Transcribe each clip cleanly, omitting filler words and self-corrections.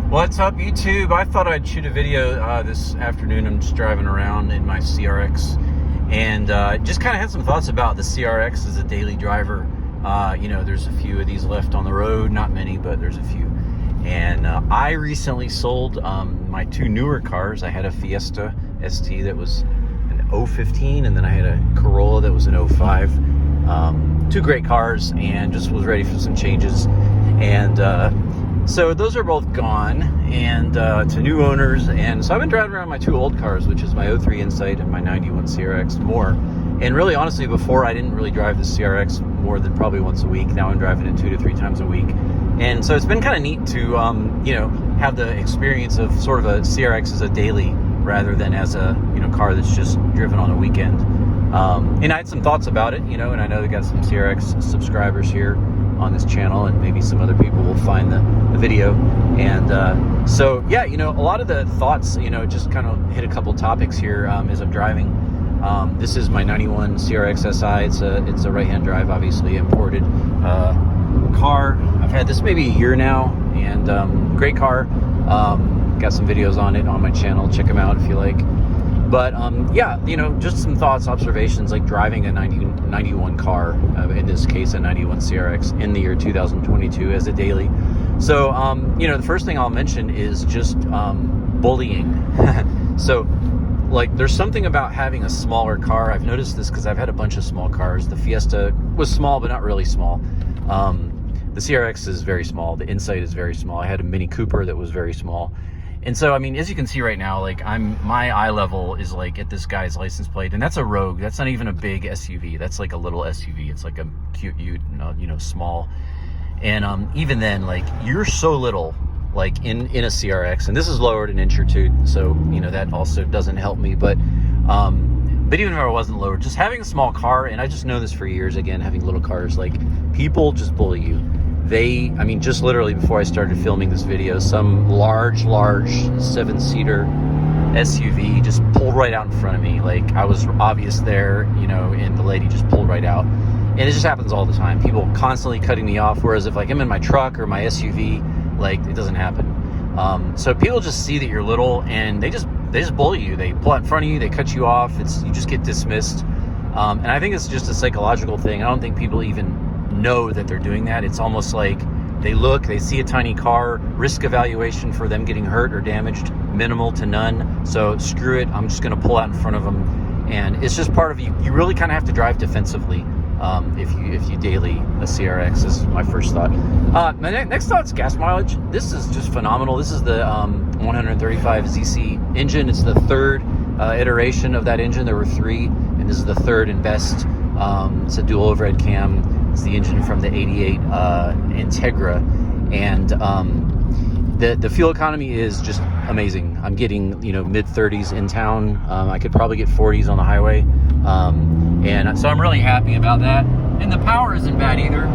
What's up, YouTube? I thought I'd shoot a video this afternoon. I'm just driving around in my CRX and just kind of had some thoughts about the CRX as a daily driver. There's a few of these left on the road, not many, but there's a few. And I recently sold my two newer cars. I had a Fiesta ST that was an 015, and then I had a Corolla that was an 05. Two great cars, and just was ready for some changes. And so those are both gone, and to new owners. And so I've been driving around my two old cars, which is my 03 Insight and my 91 CRX more. And really, honestly, before I didn't really drive the CRX more than probably once a week. Now I'm driving it 2 to 3 times a week. And so it's been kind of neat to, have the experience of sort of a CRX as a daily rather than as a, car that's just driven on a weekend. And I had some thoughts about it, and I know we got some CRX subscribers here on this channel, and maybe some other people will find the video. And so yeah, a lot of the thoughts, just kind of hit a couple topics here as I'm driving. This is my 91 CRX SI. It's a right-hand drive, obviously imported car. I've had this maybe a year now, and great car. Got some videos on it on my channel. Check them out if you like. But just some thoughts, observations, like driving a 91 car, in this case a 91 CRX in the year 2022 as a daily. So, the first thing I'll mention is just bullying. So, like, there's something about having a smaller car. I've noticed this because I've had a bunch of small cars. The Fiesta was small, but not really small. The CRX is very small. The Insight is very small. I had a Mini Cooper that was very small. And so, as you can see right now, like, my eye level is like at this guy's license plate, and that's a Rogue. That's not even a big SUV. That's like a little SUV. It's like a cute, small. And even then, like, you're so little, like in a CRX, and this is lowered an inch or two, so that also doesn't help me. But even if I wasn't lowered, just having a small car, and I just know this for years. Again, having little cars, like, people just bully you. Just literally before I started filming this video, some large 7-seater SUV just pulled right out in front of me. Like, I was obvious there, and the lady just pulled right out. And it just happens all the time. People constantly cutting me off, whereas if, like, I'm in my truck or my SUV, like, it doesn't happen. So people just see that you're little, and they just bully you. They pull out in front of you, they cut you off. You just get dismissed. And I think it's just a psychological thing. I don't think people even know that they're doing that. It's almost like they see a tiny car, risk evaluation for them getting hurt or damaged, minimal to none. So screw it, I'm just going to pull out in front of them. And it's just part of you. You really kind of have to drive defensively if you daily a CRX, is my first thought. My next thought is gas mileage. This is just phenomenal. This is the 135 ZC engine. It's the third iteration of that engine. There were 3, and this is the third and best. It's a dual overhead cam. It's the engine from the 88 Integra, and the fuel economy is just amazing. I'm getting mid-30s in town. I could probably get 40s on the highway, and so I'm really happy about that. And the power isn't bad either.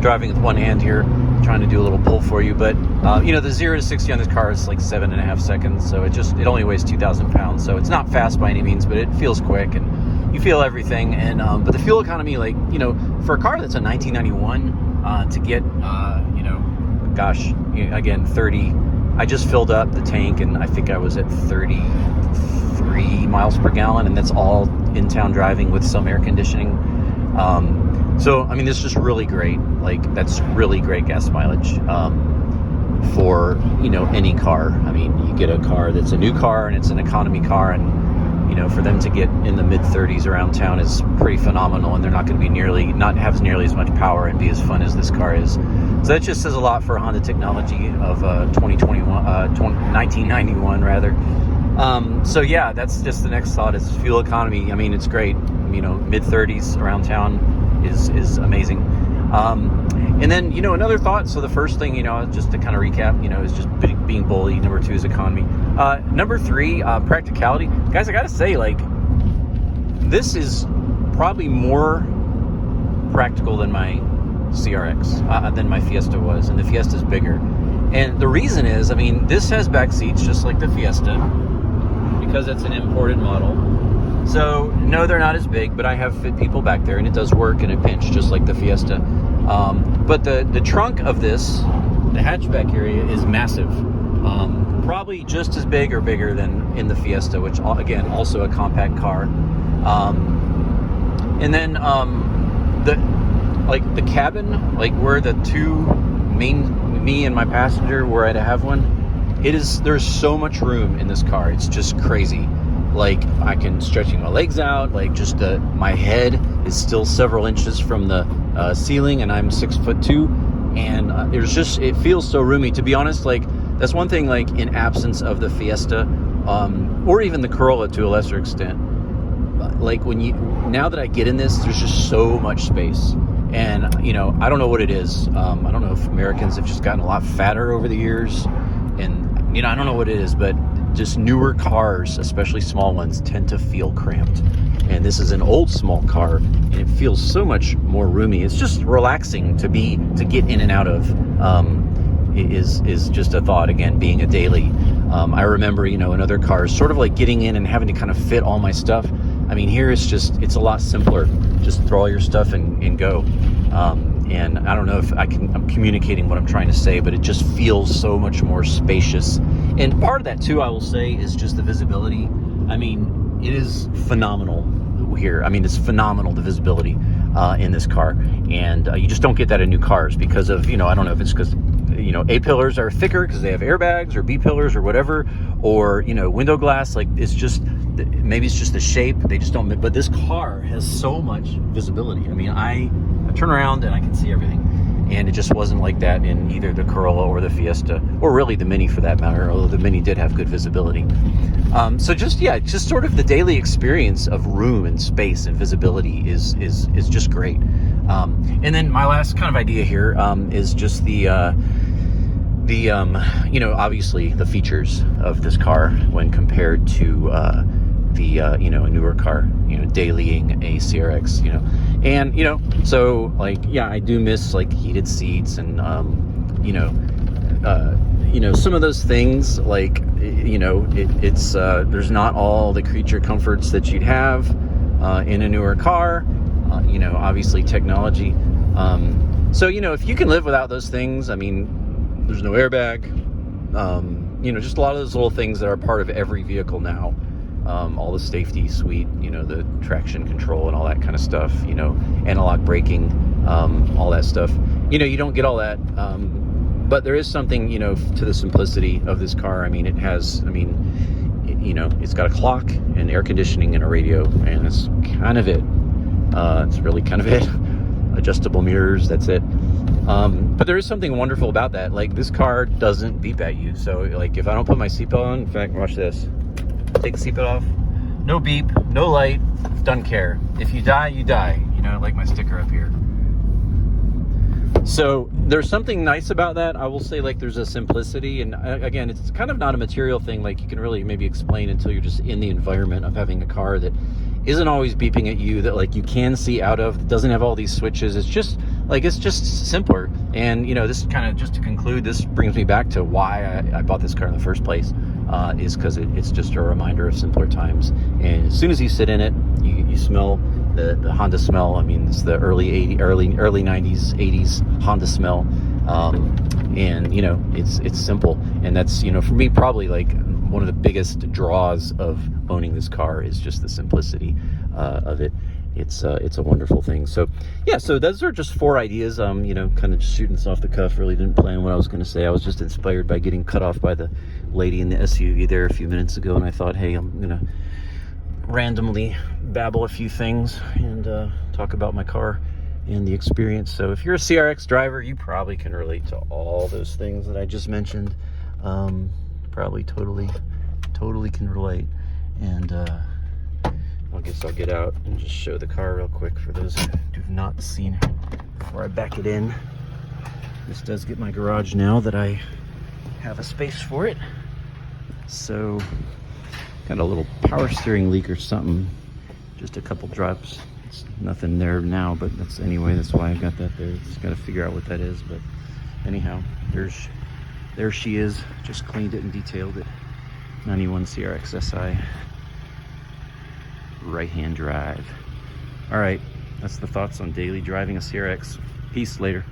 Driving with one hand here, trying to do a little pull for you, but the 0 to 60 on this car is like 7.5 seconds, so it only weighs 2,000 pounds, so it's not fast by any means, but it feels quick, and you feel everything. And but the fuel economy, like, for a car that's a 1991, to get again 30. I just filled up the tank, and I think I was at 33 miles per gallon, and that's all in town driving with some air conditioning. So this is just really great. Like, that's really great gas mileage for any car. You get a car that's a new car, and it's an economy car, and for them to get in the mid-30s around town is pretty phenomenal, and they're not going to be not have nearly as much power and be as fun as this car is. So that just says a lot for Honda technology of 1991 rather. So yeah, that's just the next thought, is fuel economy. It's great. Mid-30s around town is amazing. And then, another thought. So the first thing, just to kind of recap, is just being bullied. Number 2 is economy. Number 3, practicality. Guys, I gotta say, like, this is probably more practical than my CRX, than my Fiesta was, and the Fiesta's bigger. And the reason is, this has back seats just like the Fiesta, because it's an imported model. So no, they're not as big, but I have fit people back there, and it does work in a pinch just like the Fiesta. But the trunk of this the hatchback area is massive. Probably just as big or bigger than in the Fiesta, which again, also a compact car. And then the cabin, like where the two main, me and my passenger, where I'd have one, there's so much room in this car. It's just crazy. Like I can stretching my legs out, like just my head is still several inches from the ceiling, and I'm 6'2", and it feels so roomy. To be honest, like that's one thing, like in absence of the Fiesta, or even the Corolla to a lesser extent, like now that I get in this, there's just so much space. And I don't know what it is. I don't know if Americans have just gotten a lot fatter over the years, and I don't know what it is, but just newer cars, especially small ones, tend to feel cramped. And this is an old small car, and it feels so much more roomy. It's just relaxing to get in and out of. Is just a thought, again, being a daily. I remember, in other cars, sort of like getting in and having to kind of fit all my stuff. I mean, here it's a lot simpler. Just throw all your stuff and go. And I don't know if I'm communicating what I'm trying to say, but it just feels so much more spacious. And part of that too, I will say, is just the visibility. I mean, it is phenomenal here. I mean, it's phenomenal, the visibility in this car. And you just don't get that in new cars because of, I don't know if it's because A pillars are thicker because they have airbags, or B pillars or whatever, or window glass. Like maybe it's just the shape. They just don't. But this car has so much visibility. I mean, I turn around and I can see everything, and it just wasn't like that in either the Corolla or the Fiesta, or really the Mini for that matter. Although the Mini did have good visibility. So just sort of the daily experience of room and space and visibility is just great. And then my last kind of idea here is just the obviously the features of this car when compared to a newer car, dailying a CRX, and so like, yeah, I do miss like heated seats and some of those things, like it's there's not all the creature comforts that you'd have in a newer car. Obviously technology. So if you can live without those things, I mean, there's no airbag. Just a lot of those little things that are part of every vehicle now. All the safety suite, the traction control and all that kind of stuff, analog braking, all that stuff. You don't get all that. But there is something, to the simplicity of this car. I mean, it's got a clock and air conditioning and a radio, and that's kind of it. It's really kind of it. Adjustable mirrors, that's it. But there is something wonderful about that. Like, this car doesn't beep at you. So, like, if I don't put my seatbelt on, in fact, watch this. Take the seatbelt off. No beep, no light, doesn't care. If you die, you die. Like my sticker up here. So there's something nice about that. I will say, like, there's a simplicity, and again, it's kind of not a material thing like you can really maybe explain until you're just in the environment of having a car that isn't always beeping at you, that like you can see out of, doesn't have all these switches. It's just simpler. And this kind of, just to conclude, this brings me back to why I bought this car in the first place, is because it's just a reminder of simpler times. And as soon as you sit in it, you smell the Honda smell. I mean, it's the early 90s, 80s Honda smell. And it's simple, and that's for me probably like one of the biggest draws of owning this car is just the simplicity of it. It's a wonderful thing. So yeah, so those are just 4 ideas. Kind of just shooting this off the cuff. Really didn't plan what I was going to say. I was just inspired by getting cut off by the lady in the SUV there a few minutes ago, and I thought, hey, I'm gonna randomly babble a few things and talk about my car and the experience. So if you're a CRX driver, you probably can relate to all those things that I just mentioned. Probably totally can relate. And I guess I'll get out and just show the car real quick for those who have not seen it before I back it in. This does get my garage now that I have a space for it. So got a little power steering leak or something, just a couple drops. It's nothing there now, but that's why I got that there. Just got to figure out what that is. But anyhow, there she is. Just cleaned it and detailed it. 91 CRX SI, right-hand drive. All right, that's the thoughts on daily driving a CRX. Peace, later.